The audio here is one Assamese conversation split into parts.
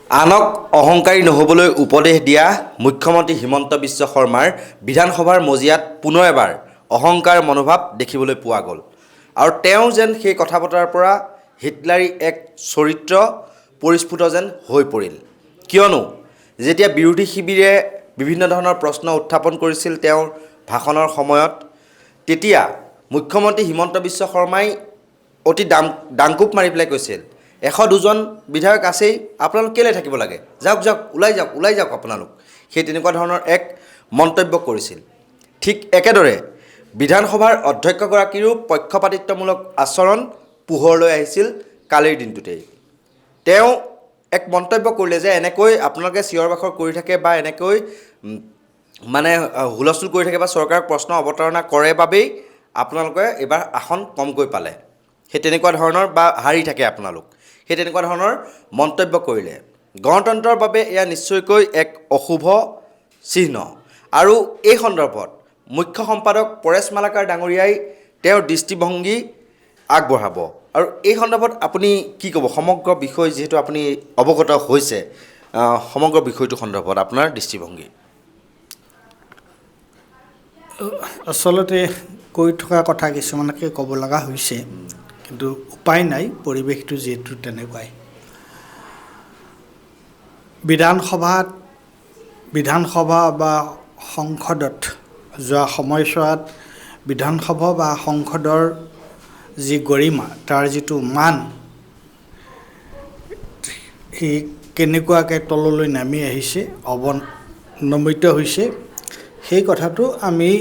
আনক অহংকাৰী নহবলৈ উপদেশ দিয়া মুখ্যমন্ত্ৰী হিমন্ত বিশ্ব শৰ্মাৰ বিধানসভাৰ মজিয়াত পুনৰ এবাৰ অহংকাৰ মনোভাৱ দেখিবলৈ পোৱা গ'ল। আৰু তেওঁ যেন সেই কথা বতৰাৰ পৰা হিটলাৰী এক চৰিত্ৰ পৰিস্ফুট যেন হৈ পৰিল। কিয়নো যেতিয়া বিৰোধী শিবিৰে বিভিন্ন ধৰণৰ প্ৰশ্ন উত্থাপন কৰিছিল তেওঁৰ ভাষণৰ সময়ত, তেতিয়া মুখ্যমন্ত্ৰী হিমন্ত বিশ্ব শৰ্মাই অতি ডাংকুপ মাৰি পেলাই কৈছিল, 102জন বিধায়ক আছেই, আপোনালোক কেলৈ থাকিব লাগে, যাওক যাওক ওলাই যাওক আপোনালোক। সেই তেনেকুৱা ধৰণৰ এক মন্তব্য কৰিছিল। ঠিক একেদৰে বিধানসভাৰ অধ্যক্ষগৰাকীৰো পক্ষপাতিত্বমূলক আচৰণ পোহৰলৈ আহিছিল কালিৰ দিনটোতেই। তেওঁ এক মন্তব্য কৰিলে যে এনেকৈ আপোনালোকে চিঞৰ বাখৰ কৰি থাকে বা এনেকৈ হুলস্থুল কৰি থাকে বা চৰকাৰক প্ৰশ্ন অৱতাৰণা কৰে বাবেই আপোনালোকে এইবাৰ আসন কমকৈ পালে, সেই তেনেকুৱা ধৰণৰ বা হাৰি থাকে আপোনালোক, সেই তেনেকুৱা ধৰণৰ মন্তব্য কৰিলে। গণতন্ত্ৰৰ বাবে এয়া নিশ্চয়কৈ এক অশুভ চিহ্ন। আৰু এই সন্দৰ্ভত মুখ্য সম্পাদক পৰেশ মালাকাৰ ডাঙৰীয়াই তেওঁৰ দৃষ্টিভংগী আগবঢ়াব। আৰু এই সন্দৰ্ভত আপুনি কি ক'ব? সমগ্ৰ বিষয় যিহেতু আপুনি অৱগত হৈছে, সমগ্ৰ বিষয়টো সন্দৰ্ভত আপোনাৰ দৃষ্টিভংগী। আচলতে কৈ থকা কথা কিছুমানকে ক'ব লগা হৈছে, কিন্তু উপায় নাই, পৰিৱেশটো যিহেতু তেনেকুৱাই। বিধানসভা বা সংসদত যোৱা সময়ছোৱাত বিধানসভা বা সংসদৰ যি গৰিমা, তাৰ যিটো মান, সি কেনেকুৱাকৈ তললৈ নামি আহিছে, অৱনমিত হৈছে, সেই কথাটো আমি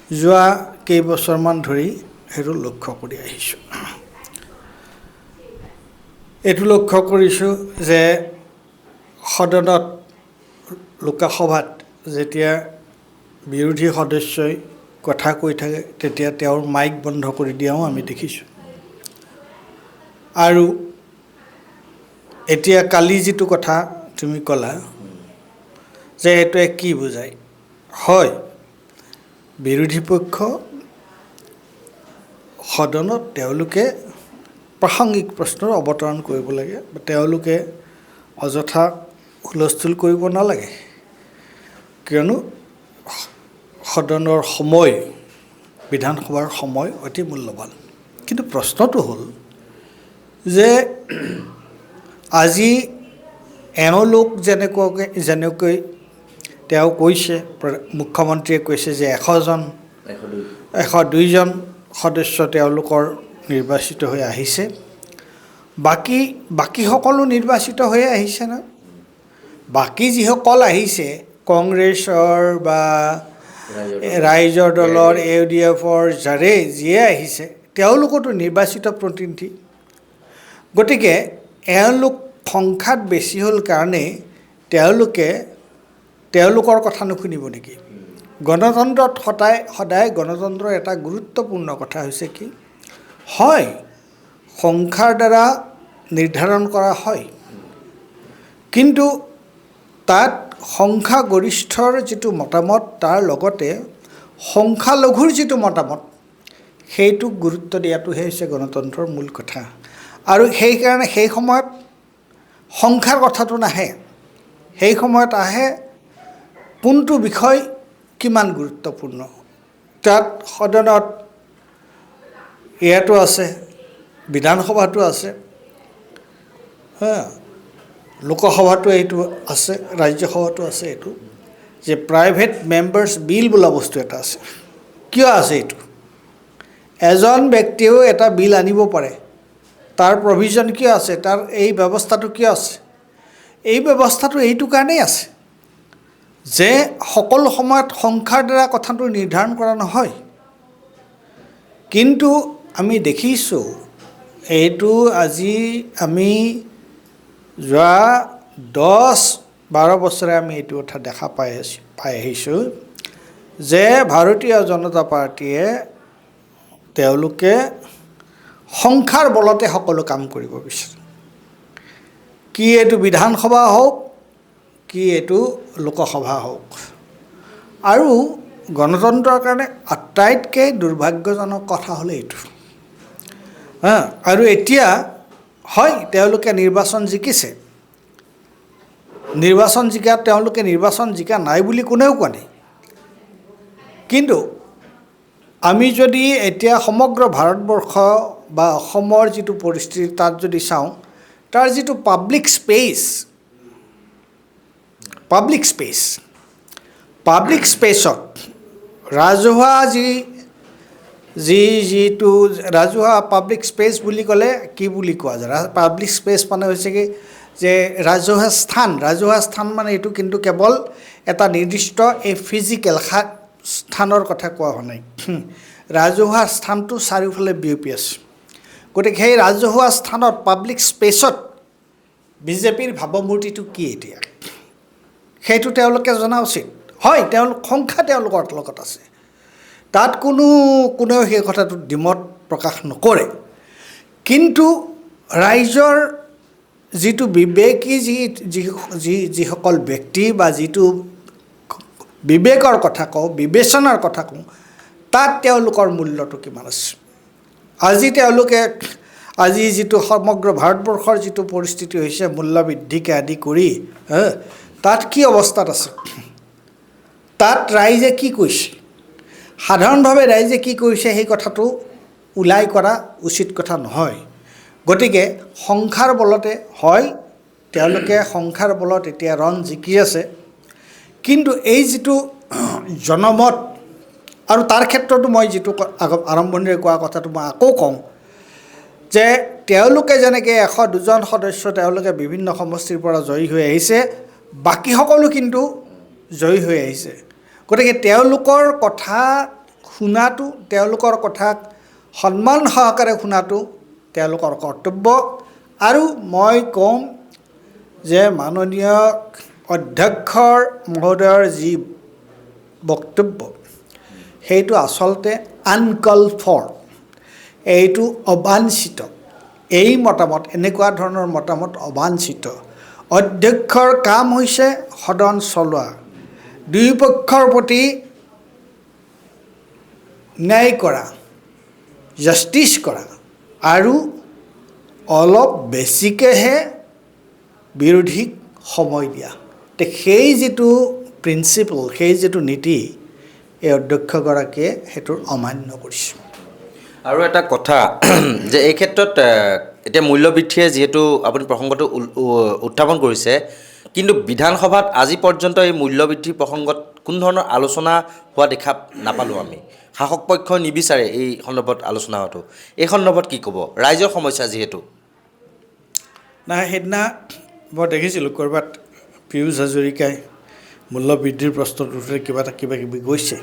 যোৱা কেইবছৰমান ধৰি সেইটো লক্ষ্য কৰি আহিছোঁ। এইটো লক্ষ্য কৰিছোঁ যে সদনত, লোকসভাত যেতিয়া বিৰোধী সদস্যই কথা কৈ থাকে, তেতিয়া তেওঁৰ মাইক বন্ধ কৰি দিয়াও আমি দেখিছোঁ। আৰু এতিয়া কালি যিটো কথা তুমি ক'লা যে এইটোৱে কি বুজায়, হয়, বিৰোধী পক্ষ সদনত তেওঁলোকে প্ৰাসংগিক প্ৰশ্নৰ অৱতৰণ কৰিব লাগে, তেওঁলোকে অযথা হুলস্থুল কৰিব নালাগে, কিয়নো সদনৰ সময়, বিধানসভাৰ সময় অতি মূল্যৱান। কিন্তু প্ৰশ্নটো হ'ল যে আজি এওঁলোক যেনেকৈ তেওঁ কৈছে, মুখ্যমন্ত্ৰীয়ে কৈছে যে 102জন সদস্য তেওঁলোকৰ নিৰ্বাচিত হৈ আহিছে। বাকী সকলো নিৰ্বাচিত হৈ আহিছে না? বাকী যিসকল আহিছে, কংগ্ৰেছৰ বা ৰাইজৰ দলৰ, UDFৰ যিয়ে আহিছে, তেওঁলোকতো নিৰ্বাচিত প্ৰতিনিধি। গতিকে এওঁলোক সংখ্যাত বেছি হ'ল কাৰণে তেওঁলোকৰ কথা নুশুনিব নেকি? গণতন্ত্ৰত সদায় গণতন্ত্ৰৰ এটা গুৰুত্বপূৰ্ণ কথা হৈছে কি, হয়, সংখ্যাৰ দ্বাৰা নিৰ্ধাৰণ কৰা হয়, কিন্তু তাত সংখ্যাগৰিষ্ঠৰ যিটো মতামত, তাৰ লগতে সংখ্যালঘুৰ যিটো মতামত, সেইটোক গুৰুত্ব দিয়াটোহে হৈছে গণতন্ত্ৰৰ মূল কথা। আৰু সেইকাৰণে সেই সময়ত সংখ্যাৰ কথাটো নাহে, সেই সময়ত আহে কোনটো বিষয় কিমান গুৰুত্বপূৰ্ণ। তাত সদনত ইয়াতো আছে, বিধানসভাতো আছে, লোকসভাতো এইটো আছে, ৰাজ্যসভাতো আছে, এইটো যে প্ৰাইভেট মেম্বাৰ্ছ বিল বোলা বস্তু এটা আছে। কিয় আছে এইটো? এজন ব্যক্তিয়েও এটা বিল আনিব পাৰে, তাৰ প্ৰভিজন কিয় আছে, তাৰ এই ব্যৱস্থাটো কিয় আছে? এই ব্যৱস্থাটো এইটো কাৰণেই আছে যে সকলো সময়ত সংখ্যাৰ দ্বাৰা কথাটো নিৰ্ধাৰণ কৰা নহয়। কিন্তু আমি দেখিছোঁ, এইটো আজি আমি যোৱা 10-12 বছৰে আমি এইটো কথা দেখা পাই আহিছোঁ যে ভাৰতীয় জনতা পাৰ্টীয়ে তেওঁলোকে সংখ্যাৰ বলতে সকলো কাম কৰিব বিচাৰে। কি এইটো বিধানসভা হওক, কি এইটো লোকসভা হওক। আৰু গণতন্ত্ৰৰ কাৰণে আটাইতকৈ দুৰ্ভাগ্যজনক কথা হ'ল এইটো। আৰু এতিয়া হয়, তেওঁলোকে নিৰ্বাচন জিকিছে, নিৰ্বাচন জিকা তেওঁলোকে নিৰ্বাচন জিকা নাই বুলি কোনেও কোৱা নাই কিন্তু আমি যদি এতিয়া সমগ্ৰ ভাৰতবৰ্ষ বা অসমৰ যিটো পৰিস্থিতি তাত যদি চাওঁ তাৰ যিটো পাব্লিক স্পেচত ৰাজহুৱা যিটো ৰাজহুৱা পাব্লিক স্পেচ বুলি ক'লে কি বুলি কোৱা যায় পাব্লিক স্পেচ মানে হৈছে কি যে ৰাজহুৱা স্থান মানে এইটো কিন্তু কেৱল এটা নিৰ্দিষ্ট এই ফিজিকেল স্থানৰ কথা কোৱা হোৱা নাই ৰাজহুৱা স্থানটো চাৰিওফালে বিয়পি আছে গতিকে সেই ৰাজহুৱা স্থানত পাব্লিক স্পেচত বিজেপিৰ ভাৱমূৰ্তিটো কি এতিয়া সেইটো তেওঁলোকে জনা উচিত হয় সংখ্যা তেওঁলোকৰ লগত আছে তাত কোনেও সেই কথাটো ডিমত প্ৰকাশ নকৰে কিন্তু ৰাইজৰ যিটো বিবেকী যিসকল ব্যক্তি বা যিটো বিবেকৰ কথা কওঁ বিবেচনাৰ কথা কওঁ তাত তেওঁলোকৰ মূল্যটো কিমান আছে আজি যিটো সমগ্ৰ ভাৰতবৰ্ষৰ যিটো পৰিস্থিতি হৈছে মূল্যবৃদ্ধিকে আদি কৰি তাত কি অৱস্থাত আছে তাত ৰাইজে কি কৈছে সাধাৰণভাৱে ৰাইজে কি কৰিছে সেই কথাটো ওলাই কৰা উচিত কথা নহয় গতিকে সংখ্যাৰ বলতে হয় তেওঁলোকে সংখ্যাৰ বলত এতিয়া ৰণ জিকি আছে কিন্তু এই যিটো জনমত আৰু তাৰ ক্ষেত্ৰতো মই যিটো আৰম্ভণিৰে কোৱা কথাটো মই আকৌ কওঁ যে তেওঁলোকে যেনেকৈ 102জন সদস্য তেওঁলোকে বিভিন্ন সমষ্টিৰ পৰা জয়ী হৈ আহিছে বাকী সকলো কিন্তু জয়ী হৈ আহিছে গতিকে তেওঁলোকৰ কথা শুনাটো তেওঁলোকৰ কথাক সন্মান সহকাৰে শুনাটো তেওঁলোকৰ কৰ্তব্য আৰু মই ক'ম যে মাননীয় অধ্যক্ষৰ মহোদয়ৰ যি বক্তব্য সেইটো আচলতে আনকল্ড ফৰ এইটো অবাঞ্ছিত এই মতামত এনেকুৱা ধৰণৰ মতামত অবাঞ্ছিত অধ্যক্ষৰ কাম হৈছে সদন চলোৱা দুই পক্ষৰ প্ৰতি ন্যায় কৰা জাষ্টিচ কৰা আৰু অলপ বেছিকৈহে বিৰোধীক সময় দিয়া সেই যিটো প্ৰিন্সিপল সেই যিটো নীতি এই অধ্যক্ষগৰাকীয়ে সেইটোৰ অমান্য কৰিছে আৰু এটা কথা যে এই ক্ষেত্ৰত এতিয়া মূল্যবৃদ্ধিয়ে যিহেতু আপুনি প্ৰসংগটো উত্থাপন কৰিছে কিন্তু বিধানসভাত আজি পৰ্যন্ত এই মূল্যবৃদ্ধিৰ প্ৰসংগত কোনো ধৰণৰ আলোচনা হোৱা দেখা নাপালোঁ আমি শাসক পক্ষই নিবিচাৰে এই সন্দৰ্ভত আলোচনা হোৱাটো এই সন্দৰ্ভত কি ক'ব ৰাইজৰ সমস্যা যিহেতু নাই সেইদিনা মই দেখিছিলোঁ ক'ৰবাত পীয়ুষ হাজৰিকাই মূল্যবৃদ্ধিৰ প্ৰশ্নটোতে কিবা কিবি গৈছে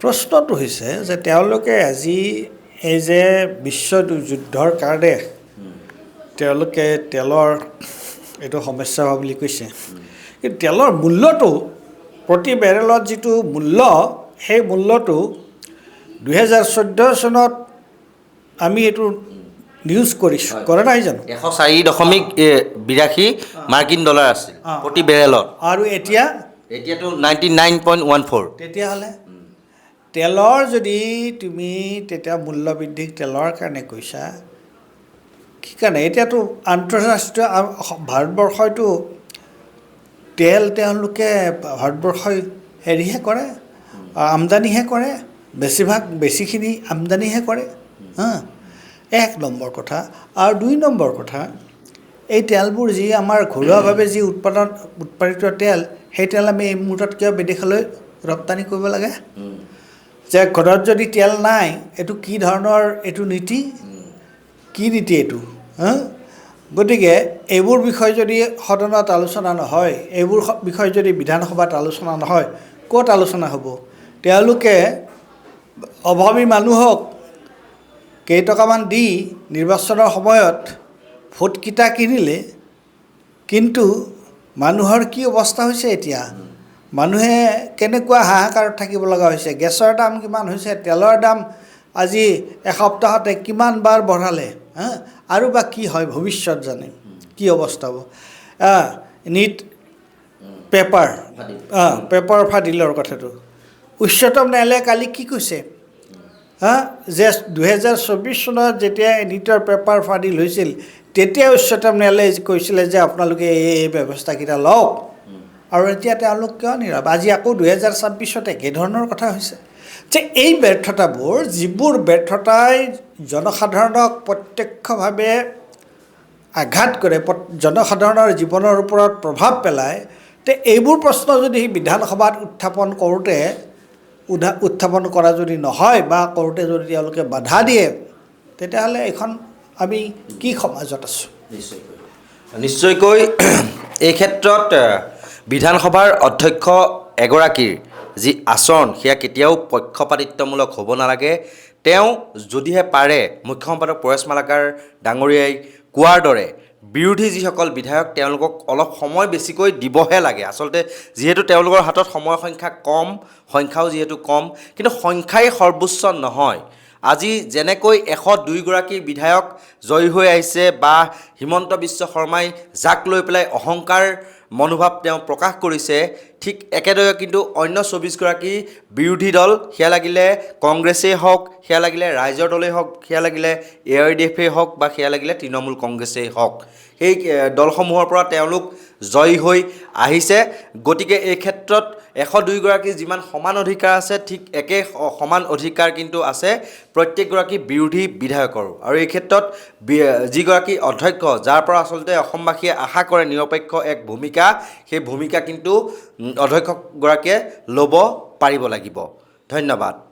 প্ৰশ্নটো হৈছে যে তেওঁলোকে আজি এই যে বিশ্ব যুদ্ধৰ কাৰণে তেওঁলোকে তেলৰ এইটো সমস্যা হোৱা বুলি কৈছে কিন্তু তেলৰ মূল্যটো প্ৰতি বেৰেলত যিটো মূল্য সেই মূল্যটো 2014 চনত আমি এইটো নিউজ কৰিছোঁ কৰা নাই জানো 104.82 মাৰ্কিন ডলাৰ আছিল প্ৰতি বেৰেলত আৰু এতিয়াতো 99.14 তেতিয়াহ'লে তেলৰ যদি তুমি তেতিয়া মূল্যবৃদ্ধিক তেলৰ কাৰণে কৈছা কি কাৰণে এতিয়াতো আন্তঃৰাষ্ট্ৰীয় ভাৰতবৰ্ষইতো তেল তেওঁলোকে ভাৰতবৰ্ষই হেৰিহে কৰে আমদানিহে কৰে বেছিখিনি আমদানিহে কৰে এক নম্বৰ কথা আৰু দুই নম্বৰ কথা এই তেলবোৰ যি আমাৰ ঘৰুৱাভাৱে যি উৎপাদিত তেল সেই তেল আমি এই মুহূৰ্তত কিয় বিদেশলৈ ৰপ্তানি কৰিব লাগে যে ঘৰত যদি তেল নাই এইটো কি ধৰণৰ এইটো নীতি কি নীতি এইটো গতিকে এইবোৰ বিষয় যদি সদনত আলোচনা নহয় এইবোৰ বিষয় যদি বিধানসভাত আলোচনা নহয় ক'ত আলোচনা হ'ব তেওঁলোকে অভাৱী মানুহক কেইটকামান দি নিৰ্বাচনৰ সময়ত ভোটকেইটা কিনিলে কিন্তু মানুহৰ কি অৱস্থা হৈছে এতিয়া মানুহে কেনেকুৱা হাহাকাৰত থাকিব লগা হৈছে গেছৰ দাম কিমান হৈছে তেলৰ দাম আজি এসপ্তাহতে কিমান বাৰ বঢ়ালে আৰু বা কি হয় ভৱিষ্যত জানে কি অৱস্থা হ'ব নিট পেপাৰ ফাদিলৰ কথাটো উচ্চতম ন্যায়ালয়ে কালি কি কৈছে যে 2024 চনত যেতিয়া নিটৰ পেপাৰ ফাদিল হৈছিল তেতিয়া উচ্চতম ন্যায়ালয়ে কৈছিলে যে আপোনালোকে এই ব্যৱস্থাকেইটা লওক আৰু এতিয়া তেওঁলোক কিয় নীৰৱ আজি আকৌ 2026ত একেধৰণৰ কথা হৈছে যে এই ব্যৰ্থতাবোৰ যিবোৰ ব্যৰ্থতাই জনসাধাৰণক প্ৰত্যক্ষভাৱে আঘাত কৰে জনসাধাৰণৰ জীৱনৰ ওপৰত প্ৰভাৱ পেলায় তে এইবোৰ প্ৰশ্ন যদি বিধানসভাত উত্থাপন কৰা যদি নহয় বা কৰোঁতে যদি তেওঁলোকে বাধা দিয়ে তেতিয়াহ'লে এইখন আমি কি সমাজত আছোঁ নিশ্চয়কৈ এই ক্ষেত্ৰত বিধানসভাৰ অধ্যক্ষ এগৰাকীৰ যি আচৰণ সেয়া কেতিয়াও পক্ষপাতিত্বমূলক হ'ব নালাগে তেওঁ যদিহে পাৰে মুখ্য সম্পাদক পৰেশ মালাকাৰ ডাঙৰীয়াই কোৱাৰ দৰে বিৰোধী যিসকল বিধায়ক তেওঁলোকক অলপ সময় বেছিকৈ দিবহে লাগে আচলতে যিহেতু তেওঁলোকৰ হাতত সময় সংখ্যাও যিহেতু কম কিন্তু সংখ্যাই সৰ্বোচ্চ নহয় আজি যেনেকৈ 102গৰাকী বিধায়ক জয়ী হৈ আহিছে বা হিমন্ত বিশ্ব শৰ্মাই যাক লৈ পেলাই অহংকাৰ মনোভাৱ তেওঁ প্ৰকাশ কৰিছে ঠিক একেদৰে কিন্তু অন্য 24গৰাকী বিৰোধী দল সেয়া লাগিলে কংগ্ৰেছেই হওক সেয়া লাগিলে ৰাইজৰ দলেই হওক সেয়া লাগিলে AIDFই হওক বা সেয়া লাগিলে তৃণমূল কংগ্ৰেছেই হওক সেই দলসমূহৰ পৰা তেওঁলোক জয়ী হৈ আহিছে গতিকে এই ক্ষেত্ৰত 102গৰাকী যিমান সমান অধিকাৰ আছে ঠিক একে সমান অধিকাৰ কিন্তু আছে প্ৰত্যেকগৰাকী বিৰোধী বিধায়কৰো আৰু এই ক্ষেত্ৰত যিগৰাকী অধ্যক্ষ যাৰ পৰা আচলতে অসমবাসীয়ে আশা কৰে নিৰপেক্ষ এক ভূমিকা সেই ভূমিকা কিন্তু অধ্যক্ষগৰাকীয়ে ল'ব পাৰিব লাগিব ধন্যবাদ